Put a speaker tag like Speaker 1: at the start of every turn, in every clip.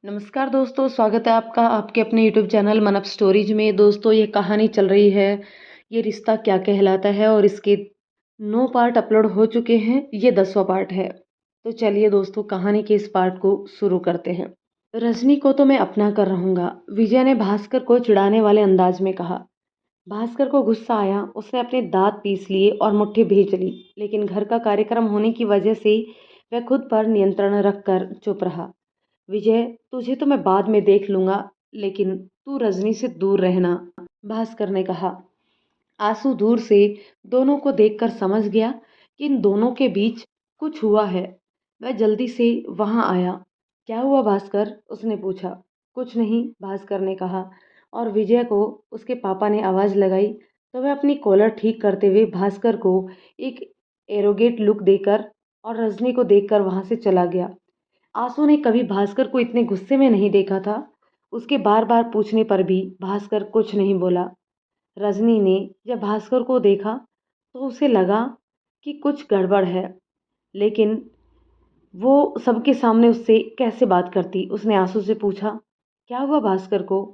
Speaker 1: नमस्कार दोस्तों, स्वागत है आपका आपके अपने यूट्यूब चैनल मन अप स्टोरीज में। दोस्तों, ये कहानी चल रही है ये रिश्ता क्या कहलाता है और इसके 9 पार्ट अपलोड हो चुके हैं। ये 10वां पार्ट है। तो चलिए दोस्तों, कहानी के इस पार्ट को शुरू करते हैं। रजनी को तो मैं अपना कर रहूंगा, विजय ने भास्कर को चिढ़ाने वाले अंदाज में कहा। भास्कर को गुस्सा आया। उसने अपने दांत पीस लिए और मुट्ठी भींच ली, लेकिन घर का कार्यक्रम होने की वजह से वह खुद पर नियंत्रण रखकर चुप रहा। विजय, तुझे तो मैं बाद में देख लूंगा, लेकिन तू रजनी से दूर रहना, भास्कर ने कहा। आंसू दूर से दोनों को देखकर समझ गया कि इन दोनों के बीच कुछ हुआ है। वह जल्दी से वहां आया। क्या हुआ भास्कर? उसने पूछा। कुछ नहीं, भास्कर ने कहा। और विजय को उसके पापा ने आवाज लगाई तो वह अपनी कॉलर ठीक करते हुए भास्कर को एक एरोगेट लुक देकर और रजनी को देखकर वहां से चला गया। आंसू ने कभी भास्कर को इतने गुस्से में नहीं देखा था। उसके बार बार पूछने पर भी भास्कर कुछ नहीं बोला। रजनी ने जब भास्कर को देखा तो उसे लगा कि कुछ गड़बड़ है, लेकिन वो सबके सामने उससे कैसे बात करती। उसने आंसू से पूछा, क्या हुआ भास्कर को?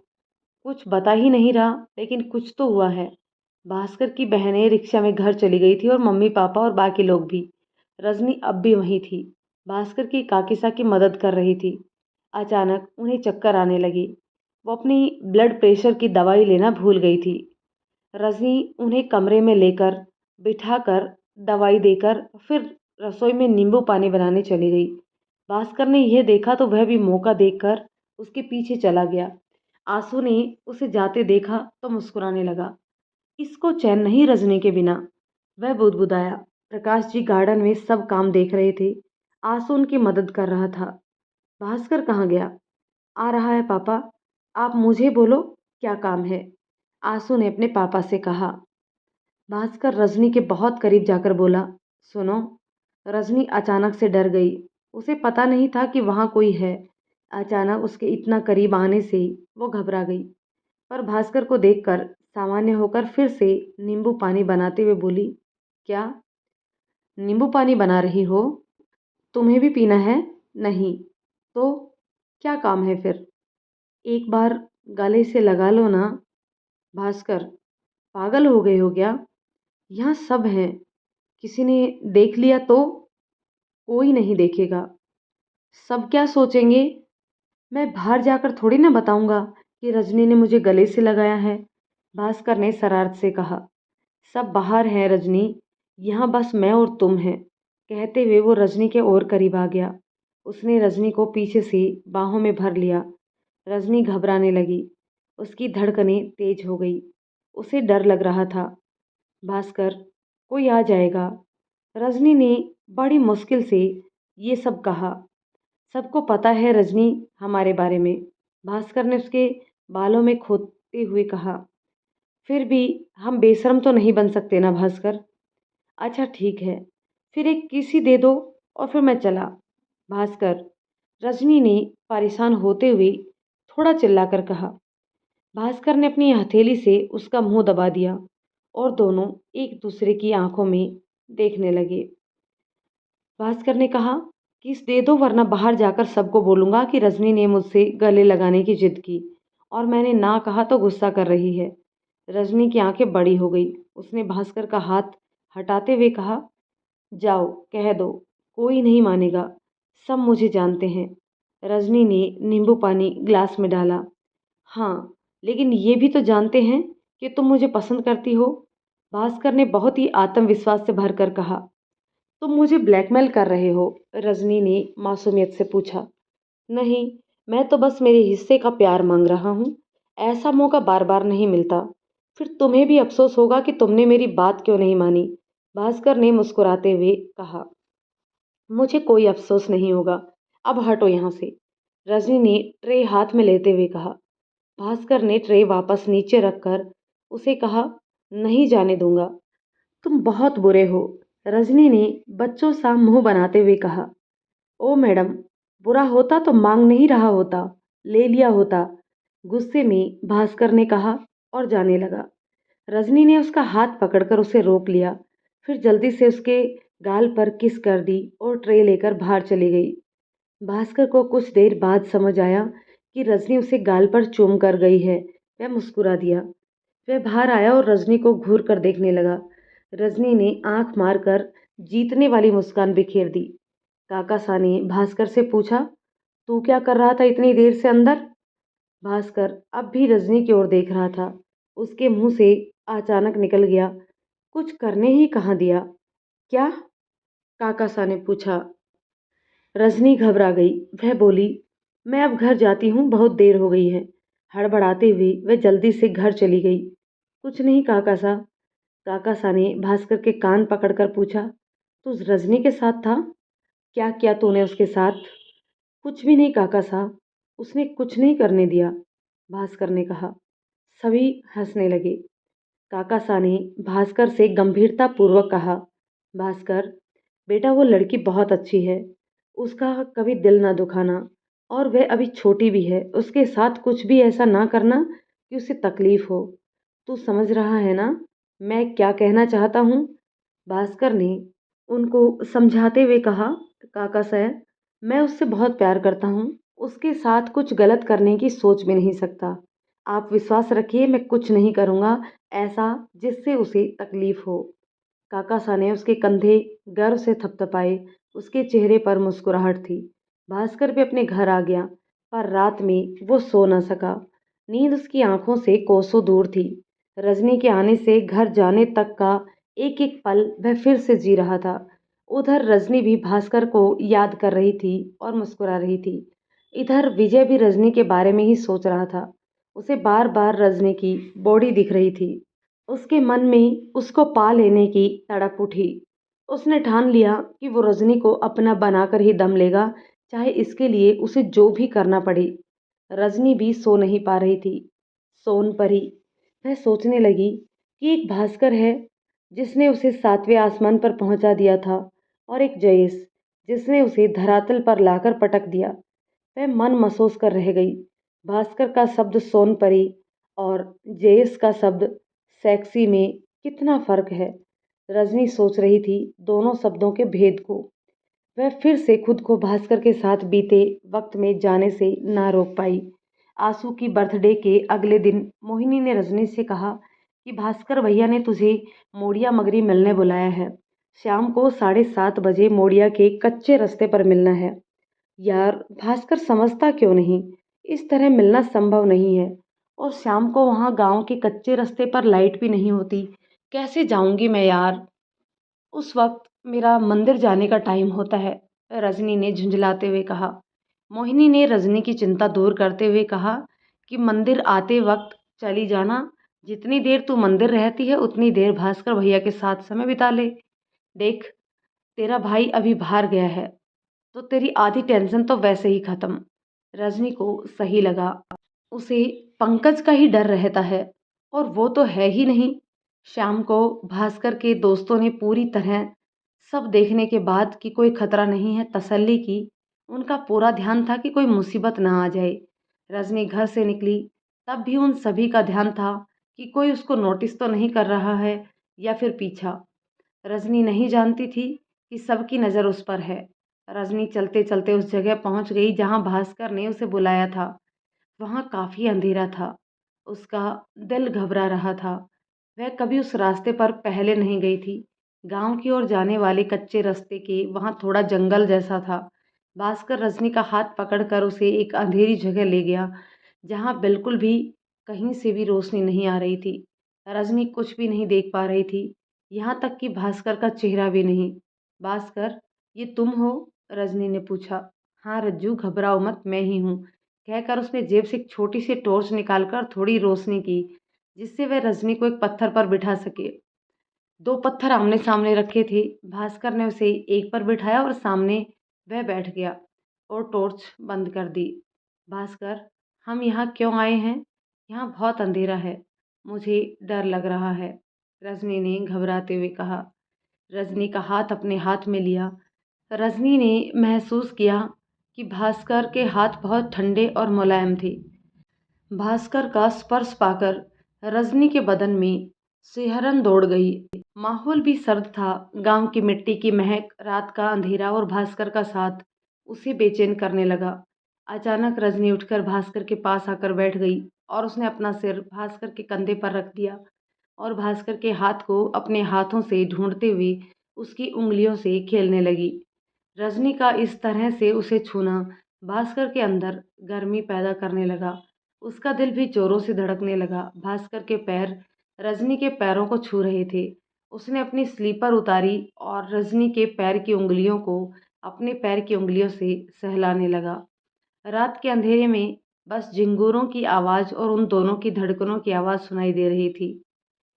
Speaker 1: कुछ बता ही नहीं रहा, लेकिन कुछ तो हुआ है। भास्कर की बहनें रिक्शा में घर चली गई थी और मम्मी पापा और बाकी लोग भी। रजनी अब भी वहीं थी, भास्कर की काकिसा की मदद कर रही थी। अचानक उन्हें चक्कर आने लगी। वो अपनी ब्लड प्रेशर की दवाई लेना भूल गई थी। रजनी उन्हें कमरे में लेकर बिठाकर दवाई देकर फिर रसोई में नींबू पानी बनाने चली गई। भास्कर ने यह देखा तो वह भी मौका देखकर उसके पीछे चला गया। आंसू ने उसे जाते देखा तो मुस्कुराने लगा। इसको चैन नहीं रजनी के बिना, वह बुदबुदाया। प्रकाश जी गार्डन में सब काम देख रहे थे। आंसू उनकी मदद कर रहा था। भास्कर कहाँ गया? आ रहा है पापा। आप मुझे बोलो, क्या काम है? आंसू ने अपने पापा से कहा। भास्कर रजनी के बहुत करीब जाकर बोला, सुनो। रजनी अचानक से डर गई। उसे पता नहीं था कि वहां कोई है। अचानक उसके इतना करीब आने से वो घबरा गई, पर भास्कर को देखकर सामान्य होकर फिर से नींबू पानी बनाते हुए बोली, क्या नींबू पानी बना रही हो? तुम्हें भी पीना है? नहीं तो क्या काम है फिर? एक बार गले से लगा लो ना। भास्कर, पागल हो गए हो क्या? यहाँ सब हैं, किसी ने देख लिया तो? कोई नहीं देखेगा। सब क्या सोचेंगे? मैं बाहर जाकर थोड़ी ना बताऊंगा कि रजनी ने मुझे गले से लगाया है, भास्कर ने शरारत से कहा। सब बाहर हैं रजनी, यहाँ बस मैं और तुम हैं। कहते हुए वो रजनी के और करीब आ गया। उसने रजनी को पीछे से बाहों में भर लिया। रजनी घबराने लगी। उसकी धड़कनें तेज हो गई। उसे डर लग रहा था। भास्कर, कोई आ जाएगा, रजनी ने बड़ी मुश्किल से ये सब कहा। सबको पता है रजनी हमारे बारे में, भास्कर ने उसके बालों में खोदते हुए कहा। फिर भी हम बेशर्म तो नहीं बन सकते ना भास्कर। अच्छा ठीक है, फिर एक किसी दे दो और फिर मैं चला। भास्कर, रजनी ने परेशान होते हुए थोड़ा चिल्लाकर कहा। भास्कर ने अपनी हथेली से उसका मुंह दबा दिया और दोनों एक दूसरे की आंखों में देखने लगे। भास्कर ने कहा, किस दे दो वरना बाहर जाकर सबको बोलूंगा कि रजनी ने मुझसे गले लगाने की जिद की और मैंने ना कहा तो गुस्सा कर रही है। रजनी की आंखें बड़ी हो गई। उसने भास्कर का हाथ हटाते हुए कहा, जाओ कह दो, कोई नहीं मानेगा, सब मुझे जानते हैं। रजनी ने नींबू पानी ग्लास में डाला। हाँ, लेकिन ये भी तो जानते हैं कि तुम मुझे पसंद करती हो, भास्कर ने बहुत ही आत्मविश्वास से भरकर कहा। तुम मुझे ब्लैकमेल कर रहे हो? रजनी ने मासूमियत से पूछा। नहीं, मैं तो बस मेरे हिस्से का प्यार मांग रहा हूँ। ऐसा मौका बार बार नहीं मिलता। फिर तुम्हें भी अफसोस होगा कि तुमने मेरी बात क्यों नहीं मानी, भास्कर ने मुस्कुराते हुए कहा। मुझे कोई अफसोस नहीं होगा। अब हटो यहाँ से, रजनी ने ट्रे हाथ में लेते हुए कहा। भास्कर ने ट्रे वापस नीचे रखकर उसे कहा, नहीं जाने दूंगा। तुम बहुत बुरे हो, रजनी ने बच्चों सा मुंह बनाते हुए कहा। ओ मैडम, बुरा होता तो मांग नहीं रहा होता, ले लिया होता, गुस्से में भास्कर ने कहा और जाने लगा। रजनी ने उसका हाथ पकड़कर उसे रोक लिया, फिर जल्दी से उसके गाल पर किस कर दी और ट्रे लेकर बाहर चली गई। भास्कर को कुछ देर बाद समझ आया कि रजनी उसे गाल पर चूम कर गई है। वह मुस्कुरा दिया। वह बाहर आया और रजनी को घूर कर देखने लगा। रजनी ने आंख मारकर जीतने वाली मुस्कान बिखेर दी। काकासा ने भास्कर से पूछा, तू क्या कर रहा था इतनी देर से अंदर? भास्कर अब भी रजनी की ओर देख रहा था। उसके मुंह से अचानक निकल गया, कुछ करने ही कहाँ दिया। क्या? काकासा ने पूछा। रजनी घबरा गई। वह बोली, मैं अब घर जाती हूँ, बहुत देर हो गई है। हड़बड़ाते हुए वह जल्दी से घर चली गई। कुछ नहीं काकासा। काकासा ने भास्कर के कान पकड़कर पूछा, तू रजनी के साथ था? क्या किया तूने उसके साथ? कुछ भी नहीं काकासा, उसने कुछ नहीं करने दिया, भास्कर ने कहा। सभी हंसने लगे। काकासा ने भास्कर से गंभीरता पूर्वक कहा, भास्कर बेटा, वो लड़की बहुत अच्छी है, उसका कभी दिल ना दुखाना, और वह अभी छोटी भी है। उसके साथ कुछ भी ऐसा ना करना कि उसे तकलीफ हो। तू समझ रहा है ना मैं क्या कहना चाहता हूँ? भास्कर ने उनको समझाते हुए कहा, काका साहब, मैं उससे बहुत प्यार करता हूँ, उसके साथ कुछ गलत करने की सोच भी नहीं सकता। आप विश्वास रखिए, मैं कुछ नहीं करूँगा ऐसा जिससे उसे तकलीफ हो। काकासा ने उसके कंधे गर्व से थपथपाए। उसके चेहरे पर मुस्कुराहट थी। भास्कर भी अपने घर आ गया, पर रात में वो सो न सका। नींद उसकी आंखों से कोसों दूर थी। रजनी के आने से घर जाने तक का एक एक पल वह फिर से जी रहा था। उधर रजनी भी भास्कर को याद कर रही थी और मुस्कुरा रही थी। इधर विजय भी रजनी के बारे में ही सोच रहा था। उसे बार बार रजनी की बॉडी दिख रही थी। उसके मन में उसको पा लेने की तड़प उठी। उसने ठान लिया कि वो रजनी को अपना बनाकर ही दम लेगा, चाहे इसके लिए उसे जो भी करना पड़े। रजनी भी सो नहीं पा रही थी। सोन परी। वह सोचने लगी कि एक भास्कर है जिसने उसे सातवें आसमान पर पहुंचा दिया था, और एक जयेश जिसने उसे धरातल पर लाकर पटक दिया। वह मन महसूस कर रह गई। भास्कर का शब्द सोन परी और जयेश का शब्द सेक्सी में कितना फर्क है। रजनी सोच रही थी दोनों शब्दों के भेद को। वह फिर से खुद को भास्कर के साथ बीते वक्त में जाने से ना रोक पाई। आंसू की बर्थडे के अगले दिन मोहिनी ने रजनी से कहा कि भास्कर भैया ने तुझे मोड़िया मगरी मिलने बुलाया है। शाम को 7:30 बजे मोड़िया के कच्चे रास्ते पर मिलना है। यार, भास्कर समझता क्यों नहीं? इस तरह मिलना संभव नहीं है, और शाम को वहाँ गांव के कच्चे रास्ते पर लाइट भी नहीं होती। कैसे जाऊंगी मैं यार? उस वक्त मेरा मंदिर जाने का टाइम होता है, रजनी ने झुंझलाते हुए कहा। मोहिनी ने रजनी की चिंता दूर करते हुए कहा कि मंदिर आते वक्त चली जाना। जितनी देर तू मंदिर रहती है उतनी देर भास्कर भैया के साथ समय बिता ले। देख, तेरा भाई अभी बाहर गया है तो तेरी आधी टेंशन तो वैसे ही खत्म। रजनी को सही लगा। उसे पंकज का ही डर रहता है, और वो तो है ही नहीं। शाम को भास्कर के दोस्तों ने पूरी तरह सब देखने के बाद कि कोई खतरा नहीं है तसल्ली की। उनका पूरा ध्यान था कि कोई मुसीबत ना आ जाए। रजनी घर से निकली तब भी उन सभी का ध्यान था कि कोई उसको नोटिस तो नहीं कर रहा है या फिर पीछा। रजनी नहीं जानती थी कि सबकी नज़र उस पर है। रजनी चलते चलते उस जगह पहुंच गई जहां भास्कर ने उसे बुलाया था। वहां काफी अंधेरा था। उसका दिल घबरा रहा था। वह कभी उस रास्ते पर पहले नहीं गई थी। गांव की ओर जाने वाले कच्चे रास्ते के वहां थोड़ा जंगल जैसा था। भास्कर रजनी का हाथ पकड़कर उसे एक अंधेरी जगह ले गया, जहां बिल्कुल भी कहीं से भी रोशनी नहीं आ रही थी। रजनी कुछ भी नहीं देख पा रही थी, यहाँ तक कि भास्कर का चेहरा भी नहीं। भास्कर, ये तुम हो? रजनी ने पूछा। हाँ रज्जू, घबराओ मत, मैं ही हूँ, कहकर उसने जेब से एक छोटी सी टॉर्च निकालकर थोड़ी रोशनी की, जिससे वह रजनी को एक पत्थर पर बिठा सके। दो पत्थर आमने सामने रखे थे। भास्कर ने उसे एक पर बिठाया और सामने वह बैठ गया और टॉर्च बंद कर दी। भास्कर, हम यहाँ क्यों आए हैं? यहाँ बहुत अंधेरा है, मुझे डर लग रहा है, रजनी ने घबराते हुए कहा। रजनी का हाथ अपने हाथ में लिया। रजनी ने महसूस किया कि भास्कर के हाथ बहुत ठंडे और मुलायम थे। भास्कर का स्पर्श पाकर रजनी के बदन में सिहरन दौड़ गई। माहौल भी सर्द था। गांव की मिट्टी की महक, रात का अंधेरा और भास्कर का साथ उसे बेचैन करने लगा। अचानक रजनी उठकर भास्कर के पास आकर बैठ गई और उसने अपना सिर भास्कर के कंधे पर रख दिया और भास्कर के हाथ को अपने हाथों से ढूंढते हुए उसकी उंगलियों से खेलने लगी। रजनी का इस तरह से उसे छूना भास्कर के अंदर गर्मी पैदा करने लगा। उसका दिल भी जोरों से धड़कने लगा। भास्कर के पैर रजनी के पैरों को छू रहे थे। उसने अपनी स्लीपर उतारी और रजनी के पैर की उंगलियों को अपने पैर की उंगलियों से सहलाने लगा। रात के अंधेरे में बस झिंगुरों की आवाज़ और उन दोनों की धड़कनों की आवाज़ सुनाई दे रही थी।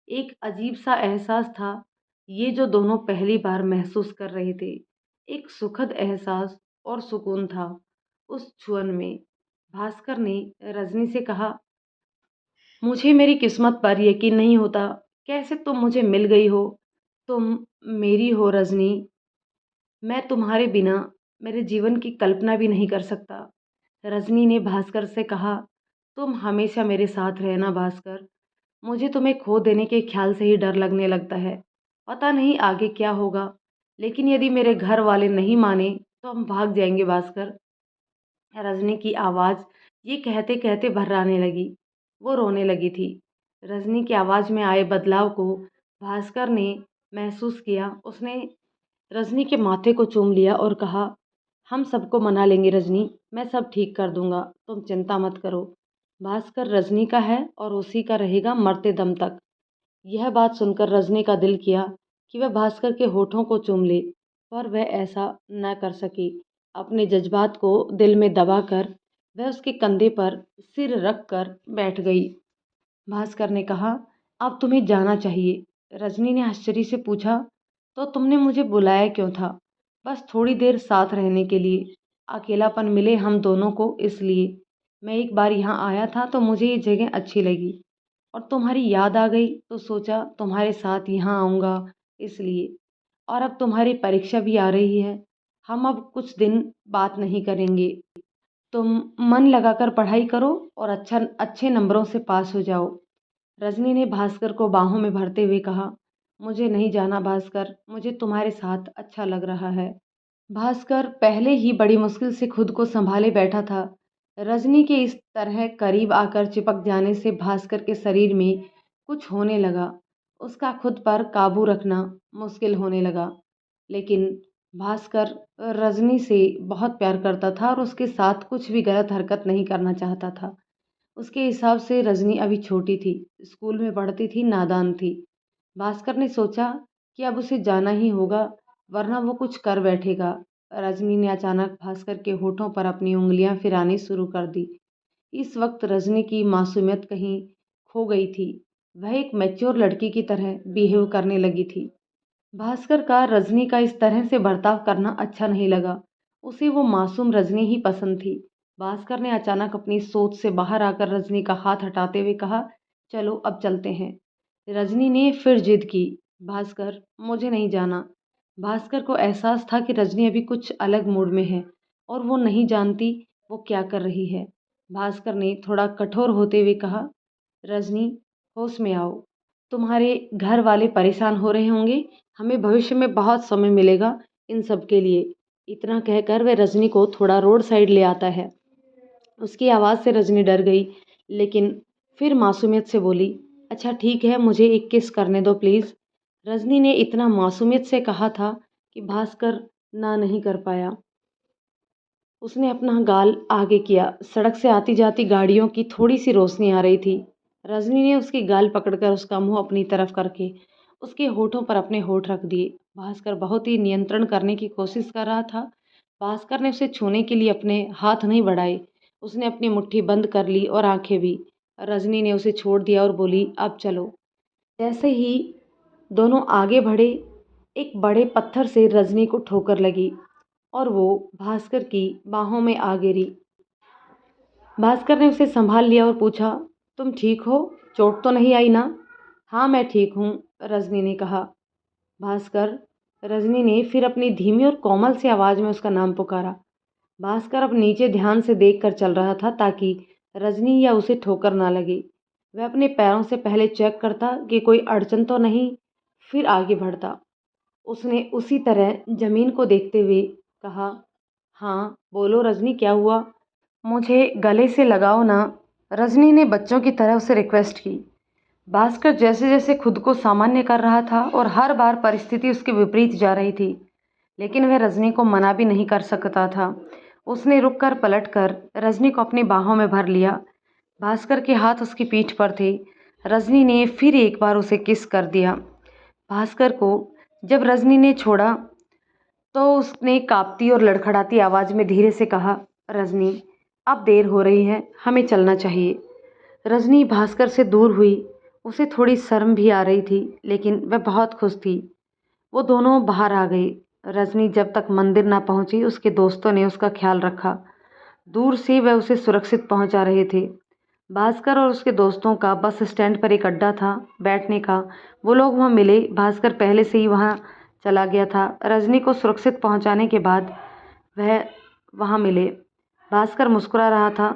Speaker 1: एक अजीब सा एहसास था, ये जो दोनों पहली बार महसूस कर रहे थे। एक सुखद एहसास और सुकून था उस छुअन में। भास्कर ने रजनी से कहा, मुझे मेरी किस्मत पर यकीन नहीं होता। कैसे तुम मुझे मिल गई हो? तुम मेरी हो रजनी। मैं तुम्हारे बिना मेरे जीवन की कल्पना भी नहीं कर सकता। रजनी ने भास्कर से कहा, तुम हमेशा मेरे साथ रहना भास्कर। मुझे तुम्हें खो देने के ख्याल से ही डर लगने लगता है। पता नहीं आगे क्या होगा, लेकिन यदि मेरे घर वाले नहीं माने तो हम भाग जाएंगे भास्कर। रजनी की आवाज़ ये कहते कहते भर्राने लगी। वो रोने लगी थी। रजनी की आवाज़ में आए बदलाव को भास्कर ने महसूस किया। उसने रजनी के माथे को चूम लिया और कहा, हम सबको मना लेंगे रजनी, मैं सब ठीक कर दूंगा, तुम चिंता मत करो। भास्कर रजनी का है और उसी का रहेगा मरते दम तक। यह बात सुनकर रजनी का दिल किया कि वह भास्कर के होठों को चूम ले, पर वह ऐसा न कर सकी। अपने जज्बात को दिल में दबाकर वह उसके कंधे पर सिर रख कर बैठ गई। भास्कर ने कहा, अब तुम्हें जाना चाहिए। रजनी ने आश्चर्य से पूछा, तो तुमने मुझे बुलाया क्यों था? बस थोड़ी देर साथ रहने के लिए। अकेलापन मिले हम दोनों को इसलिए। मैं एक बार यहाँ आया था तो मुझे ये जगह अच्छी लगी और तुम्हारी याद आ गई तो सोचा तुम्हारे साथ यहाँ आऊँगा इसलिए। और अब तुम्हारी परीक्षा भी आ रही है। हम अब कुछ दिन बात नहीं करेंगे। तुम मन लगाकर पढ़ाई करो और अच्छे नंबरों से पास हो जाओ। रजनी ने भास्कर को बाहों में भरते हुए कहा, मुझे नहीं जाना भास्कर, मुझे तुम्हारे साथ अच्छा लग रहा है। भास्कर पहले ही बड़ी मुश्किल से खुद को संभाले बैठा था। रजनी के इस तरह करीब आकर चिपक जाने से भास्कर के शरीर में कुछ होने लगा। उसका खुद पर काबू रखना मुश्किल होने लगा। लेकिन भास्कर रजनी से बहुत प्यार करता था और उसके साथ कुछ भी गलत हरकत नहीं करना चाहता था। उसके हिसाब से रजनी अभी छोटी थी, स्कूल में पढ़ती थी, नादान थी। भास्कर ने सोचा कि अब उसे जाना ही होगा, वरना वो कुछ कर बैठेगा। रजनी ने अचानक भास्कर के होठों पर अपनी उंगलियां फिरानी शुरू कर दी। इस वक्त रजनी की मासूमियत कहीं खो गई थी। वह एक मैच्योर लड़की की तरह बिहेव करने लगी थी। भास्कर का रजनी का इस तरह से बर्ताव करना अच्छा नहीं लगा। उसे वो मासूम रजनी ही पसंद थी। भास्कर ने अचानक अपनी सोच से बाहर आकर रजनी का हाथ हटाते हुए कहा, चलो अब चलते हैं। रजनी ने फिर जिद की, भास्कर मुझे नहीं जाना। भास्कर को एहसास था कि रजनी अभी कुछ अलग मूड में है और वो नहीं जानती वो क्या कर रही है। भास्कर ने थोड़ा कठोर होते हुए कहा, रजनी होश में आओ। तुम्हारे घर वाले परेशान हो रहे होंगे, हमें भविष्य में बहुत समय मिलेगा इन सब के लिए। इतना कहकर वह रजनी को थोड़ा रोड साइड ले आता है। उसकी आवाज़ से रजनी डर गई, लेकिन फिर मासूमियत से बोली, अच्छा ठीक है, मुझे एक किस करने दो प्लीज़। रजनी ने इतना मासूमियत से कहा था कि भास्कर ना नहीं कर पाया। उसने अपना गाल आगे किया। सड़क से आती जाती गाड़ियों की थोड़ी सी रोशनी आ रही थी। रजनी ने उसकी गाल पकड़कर उसका मुंह अपनी तरफ करके उसके होठों पर अपने होठ रख दिए। भास्कर बहुत ही नियंत्रण करने की कोशिश कर रहा था। भास्कर ने उसे छूने के लिए अपने हाथ नहीं बढ़ाए। उसने अपनी मुट्ठी बंद कर ली और आंखें भी। रजनी ने उसे छोड़ दिया और बोली, अब चलो। जैसे ही दोनों आगे बढ़े, एक बड़े पत्थर से रजनी को ठोकर लगी और वो भास्कर की बाहों में आ गिरी। भास्कर ने उसे संभाल लिया और पूछा, तुम ठीक हो? चोट तो नहीं आई ना? हाँ मैं ठीक हूँ, रजनी ने कहा। भास्कर, रजनी ने फिर अपनी धीमी और कोमल सी आवाज़ में उसका नाम पुकारा। भास्कर अब नीचे ध्यान से देख कर चल रहा था ताकि रजनी या उसे ठोकर ना लगे। वह अपने पैरों से पहले चेक करता कि कोई अड़चन तो नहीं, फिर आगे बढ़ता। उसने उसी तरह जमीन को देखते हुए कहा, हाँ, बोलो रजनी, क्या हुआ? मुझे गले से लगाओ ना। रजनी ने बच्चों की तरह उसे रिक्वेस्ट की। भास्कर जैसे जैसे खुद को सामान्य कर रहा था और हर बार परिस्थिति उसके विपरीत जा रही थी, लेकिन वह रजनी को मना भी नहीं कर सकता था। उसने रुककर पलटकर रजनी को अपनी बाहों में भर लिया। भास्कर के हाथ उसकी पीठ पर थे। रजनी ने फिर एक बार उसे किस कर दिया। भास्कर को जब रजनी ने छोड़ा तो उसने काँपती और लड़खड़ाती आवाज़ में धीरे से कहा, रजनी, अब देर हो रही है, हमें चलना चाहिए। रजनी भास्कर से दूर हुई। उसे थोड़ी शर्म भी आ रही थी, लेकिन वह बहुत खुश थी। वो दोनों बाहर आ गई। रजनी जब तक मंदिर ना पहुंची, उसके दोस्तों ने उसका ख्याल रखा। दूर से वह उसे सुरक्षित पहुंचा रहे थे। भास्कर और उसके दोस्तों का बस स्टैंड पर एक अड्डा था बैठने का। वो लोग वहां मिले। भास्कर पहले से ही वहां चला गया था। रजनी को सुरक्षित पहुंचाने के बाद वह वहां मिले। भास्कर मुस्कुरा रहा था।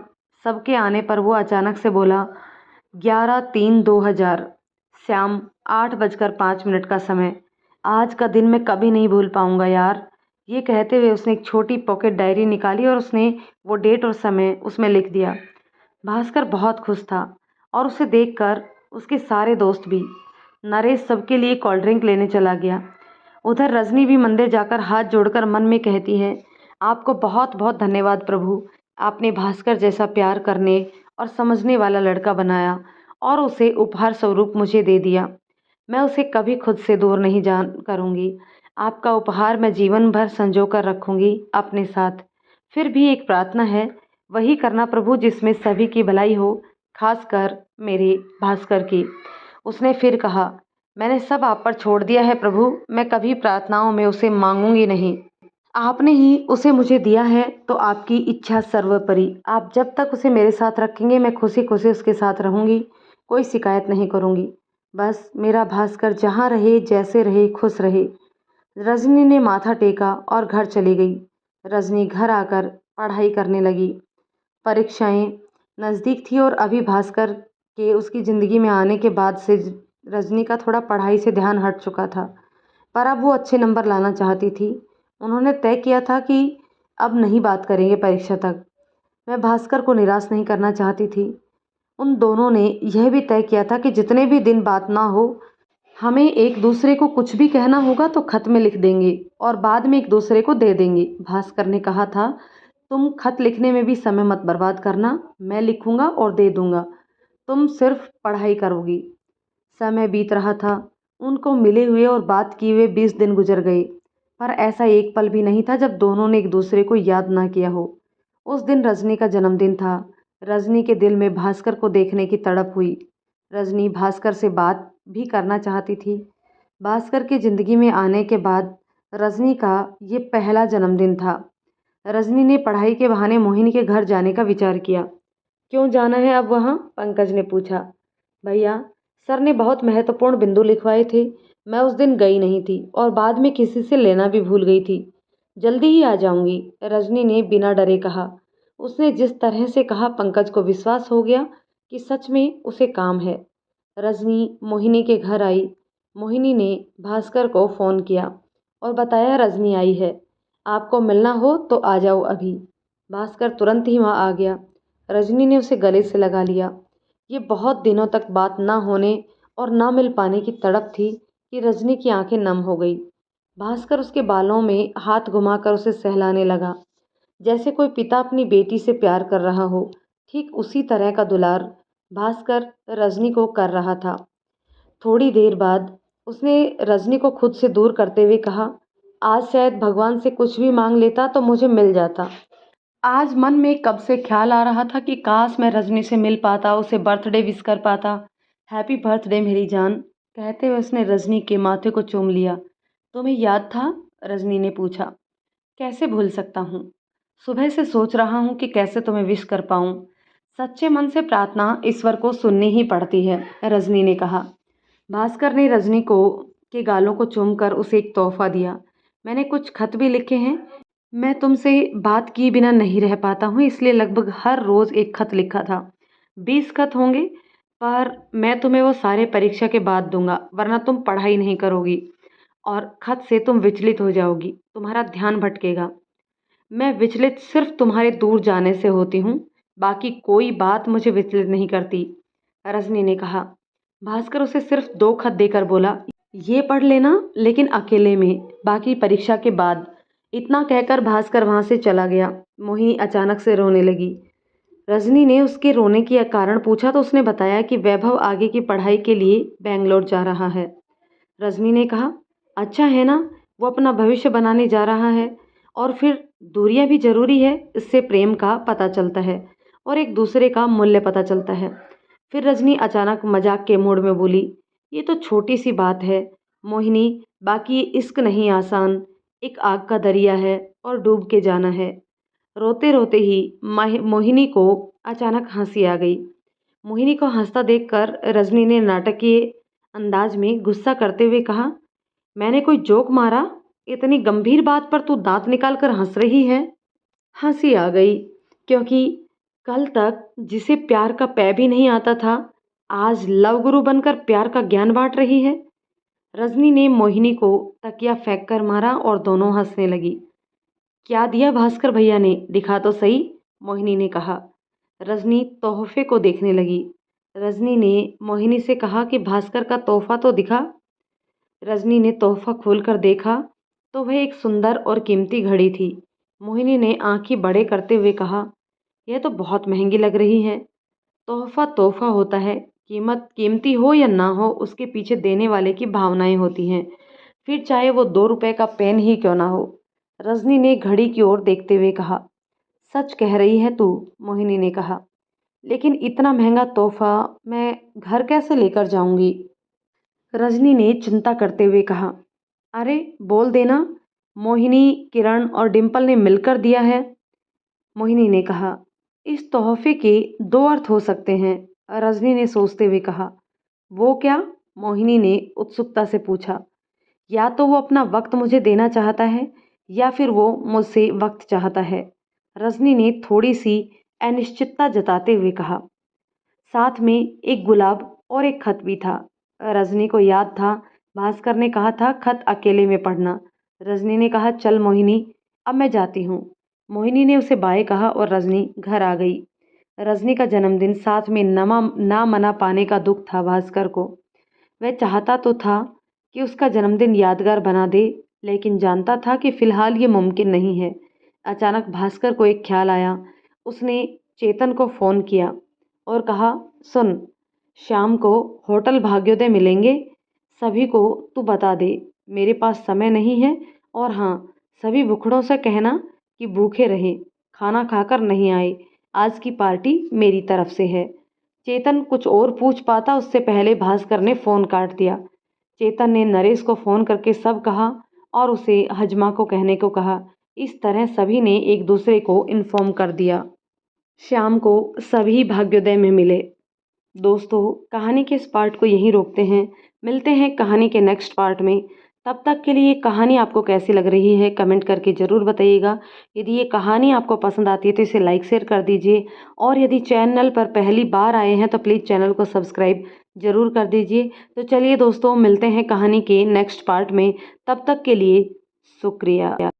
Speaker 1: सबके आने पर वो अचानक से बोला, 11/3/2000, शाम 8:05 का समय। आज का दिन मैं कभी नहीं भूल पाऊंगा यार। ये कहते हुए उसने एक छोटी पॉकेट डायरी निकाली और उसने वो डेट और समय उसमें लिख दिया। भास्कर बहुत खुश था और उसे देखकर उसके सारे दोस्त भी। नरेश सबके लिए कोल्ड ड्रिंक लेने चला गया। उधर रजनी भी मंदिर जाकर हाथ जोड़कर मन में कहती है, आपको बहुत बहुत धन्यवाद प्रभु। आपने भास्कर जैसा प्यार करने और समझने वाला लड़का बनाया और उसे उपहार स्वरूप मुझे दे दिया। मैं उसे कभी खुद से दूर नहीं जान करूँगी। आपका उपहार मैं जीवन भर संजो कर रखूँगी अपने साथ। फिर भी एक प्रार्थना है, वही करना प्रभु जिसमें सभी की भलाई हो, खासकर मेरे भास्कर की। उसने फिर कहा, मैंने सब आप पर छोड़ दिया है प्रभु। मैं कभी प्रार्थनाओं में उसे मांगूंगी नहीं। आपने ही उसे मुझे दिया है, तो आपकी इच्छा सर्वोपरि। आप जब तक उसे मेरे साथ रखेंगे, मैं खुशी खुशी उसके साथ रहूंगी, कोई शिकायत नहीं करूंगी। बस मेरा भास्कर जहाँ रहे, जैसे रहे, खुश रहे। रजनी ने माथा टेका और घर चली गई। रजनी घर आकर पढ़ाई करने लगी। परीक्षाएं नज़दीक थी और अभी भास्कर के उसकी ज़िंदगी में आने के बाद से रजनी का थोड़ा पढ़ाई से ध्यान हट चुका था, पर अब वो अच्छे नंबर लाना चाहती थी। उन्होंने तय किया था कि अब नहीं बात करेंगे परीक्षा तक। मैं भास्कर को निराश नहीं करना चाहती थी। उन दोनों ने यह भी तय किया था कि जितने भी दिन बात ना हो, हमें एक दूसरे को कुछ भी कहना होगा तो खत में लिख देंगे और बाद में एक दूसरे को दे देंगे। भास्कर ने कहा था, तुम खत लिखने में भी समय मत बर्बाद करना, मैं लिखूंगा और दे दूंगा, तुम सिर्फ पढ़ाई करोगी। समय बीत रहा था। उनको मिले हुए और बात किए हुए 20 दिन गुजर गए, पर ऐसा एक पल भी नहीं था जब दोनों ने एक दूसरे को याद ना किया हो। उस दिन रजनी का जन्मदिन था। रजनी के दिल में भास्कर को देखने की तड़प हुई। रजनी भास्कर से बात भी करना चाहती थी। भास्कर की ज़िंदगी में आने के बाद रजनी का ये पहला जन्मदिन था। रजनी ने पढ़ाई के बहाने मोहिनी के घर जाने का विचार किया। क्यों जाना है अब वहाँ? पंकज ने पूछा। भैया, सर ने बहुत महत्वपूर्ण बिंदु लिखवाए थे। मैं उस दिन गई नहीं थी और बाद में किसी से लेना भी भूल गई थी। जल्दी ही आ जाऊंगी, रजनी ने बिना डरे कहा। उसने जिस तरह से कहा, पंकज को विश्वास हो गया कि सच में उसे काम है। रजनी मोहिनी के घर आई। मोहिनी ने भास्कर को फ़ोन किया और बताया रजनी आई है, आपको मिलना हो तो आ जाओ अभी। भास्कर तुरंत ही वहाँ आ गया। रजनी ने उसे गले से लगा लिया। ये बहुत दिनों तक बात ना होने और ना मिल पाने की तड़प थी कि रजनी की आंखें नम हो गई। भास्कर उसके बालों में हाथ घुमाकर उसे सहलाने लगा, जैसे कोई पिता अपनी बेटी से प्यार कर रहा हो। ठीक उसी तरह का दुलार भास्कर रजनी को कर रहा था। थोड़ी देर बाद उसने रजनी को खुद से दूर करते हुए कहा, आज शायद भगवान से कुछ भी मांग लेता तो मुझे मिल जाता। आज मन में कब से ख्याल आ रहा था कि काश मैं रजनी से मिल पाता, उसे बर्थडे विश कर पाता। हैप्पी बर्थडे मेरी जान, कहते हुए उसने रजनी के माथे को चूम लिया। तुम्हें याद था? रजनी ने पूछा। कैसे भूल सकता हूँ, सुबह से सोच रहा हूँ कि कैसे तुम्हें विश कर पाऊँ। सच्चे मन से प्रार्थना ईश्वर को सुननी ही पड़ती है, रजनी ने कहा। भास्कर ने रजनी को के गालों को चूमकर उसे एक तोहफा दिया। मैंने कुछ खत भी लिखे हैं। मैं तुमसे बात किए बिना नहीं रह पाता हूँ, इसलिए लगभग हर रोज़ एक खत लिखा था। 20 खत होंगे, पर मैं तुम्हें वो सारे परीक्षा के बाद दूंगा, वरना तुम पढ़ाई नहीं करोगी और खत से तुम विचलित हो जाओगी, तुम्हारा ध्यान भटकेगा। मैं विचलित सिर्फ तुम्हारे दूर जाने से होती हूँ, बाकी कोई बात मुझे विचलित नहीं करती, रजनी ने कहा। भास्कर उसे सिर्फ 2 खत देकर बोला, ये पढ़ लेना लेकिन अकेले में, बाकी परीक्षा के बाद। इतना कहकर भास्कर वहां से चला गया। मोहिनी अचानक से रोने लगी। रजनी ने उसके रोने की कारण पूछा तो उसने बताया कि वैभव आगे की पढ़ाई के लिए बेंगलोर जा रहा है। रजनी ने कहा, अच्छा है ना, वो अपना भविष्य बनाने जा रहा है। और फिर दूरियां भी जरूरी है, इससे प्रेम का पता चलता है और एक दूसरे का मूल्य पता चलता है। फिर रजनी अचानक मजाक के मूड में बोली, ये तो छोटी सी बात है मोहिनी, बाकी ये इश्क नहीं आसान, एक आग का दरिया है और डूब के जाना है। रोते रोते ही मोहिनी को अचानक हंसी आ गई। मोहिनी को हंसता देखकर रजनी ने नाटकीय अंदाज में गुस्सा करते हुए कहा, मैंने कोई जोक मारा? इतनी गंभीर बात पर तू दांत निकाल कर हंस रही है। हंसी आ गई क्योंकि कल तक जिसे प्यार का पै भी नहीं आता था, आज लव गुरु बनकर प्यार का ज्ञान बांट रही है। रजनी ने मोहिनी को तकिया फेंक कर मारा और दोनों हंसने लगी। क्या दिया भास्कर भैया ने, दिखा तो सही, मोहिनी ने कहा। रजनी तोहफे को देखने लगी। रजनी ने मोहिनी से कहा कि भास्कर का तोहफा तो दिखा। रजनी ने तोहफा खोलकर देखा तो वह एक सुंदर और कीमती घड़ी थी। मोहिनी ने आंखें बड़े करते हुए कहा, यह तो बहुत महंगी लग रही है। तोहफा तोहफा होता है, कीमत कीमती हो या ना हो, उसके पीछे देने वाले की भावनाएं होती हैं, फिर चाहे वो 2 रुपए का पेन ही क्यों ना हो। रजनी ने घड़ी की ओर देखते हुए कहा, सच कह रही है तू, मोहिनी ने कहा, लेकिन इतना महंगा तोहफा मैं घर कैसे लेकर जाऊंगी? रजनी ने चिंता करते हुए कहा, अरे बोल देना, मोहिनी, किरण और डिम्पल ने मिलकर दिया है। मोहिनी ने कहा, इस तोहफे के 2 अर्थ हो सकते हैं, रजनी ने सोचते हुए कहा। वो क्या? मोहिनी ने उत्सुकता से पूछा। या तो वो अपना वक्त मुझे देना चाहता है या फिर वो मुझसे वक्त चाहता है, रजनी ने थोड़ी सी अनिश्चितता जताते हुए कहा। साथ में एक गुलाब और एक खत भी था। रजनी को याद था भास्कर ने कहा था खत अकेले में पढ़ना। रजनी ने कहा, चल मोहिनी, अब मैं जाती हूँ। मोहिनी ने उसे बाय कहा और रजनी घर आ गई। रजनी का जन्मदिन, साथ में ना मना पाने का दुख था भास्कर को। वह चाहता तो था कि उसका जन्मदिन यादगार बना दे, लेकिन जानता था कि फिलहाल ये मुमकिन नहीं है। अचानक भास्कर को एक ख्याल आया। उसने चेतन को फ़ोन किया और कहा, सुन, शाम को होटल भाग्योदय मिलेंगे, सभी को तू बता दे, मेरे पास समय नहीं है। और हाँ, सभी भुखड़ों से कहना कि भूखे रहें, खाना खाकर नहीं आए, आज की पार्टी मेरी तरफ से है। चेतन कुछ और पूछ पाता उससे पहले भास्कर ने फ़ोन काट दिया। चेतन ने नरेश को फ़ोन करके सब कहा और उसे हजमा को कहने को कहा। इस तरह सभी ने एक दूसरे को इन्फॉर्म कर दिया। शाम को सभी भाग्योदय में मिले। दोस्तों, कहानी के इस पार्ट को यहीं रोकते हैं। मिलते हैं कहानी के नेक्स्ट पार्ट में। तब तक के लिए कहानी आपको कैसी लग रही है कमेंट करके ज़रूर बताइएगा। यदि ये कहानी आपको पसंद आती है तो इसे लाइक शेयर कर दीजिए, और यदि चैनल पर पहली बार आए हैं तो प्लीज़ चैनल को सब्सक्राइब ज़रूर कर दीजिए। तो चलिए दोस्तों, मिलते हैं कहानी के नेक्स्ट पार्ट में। तब तक के लिए शुक्रिया।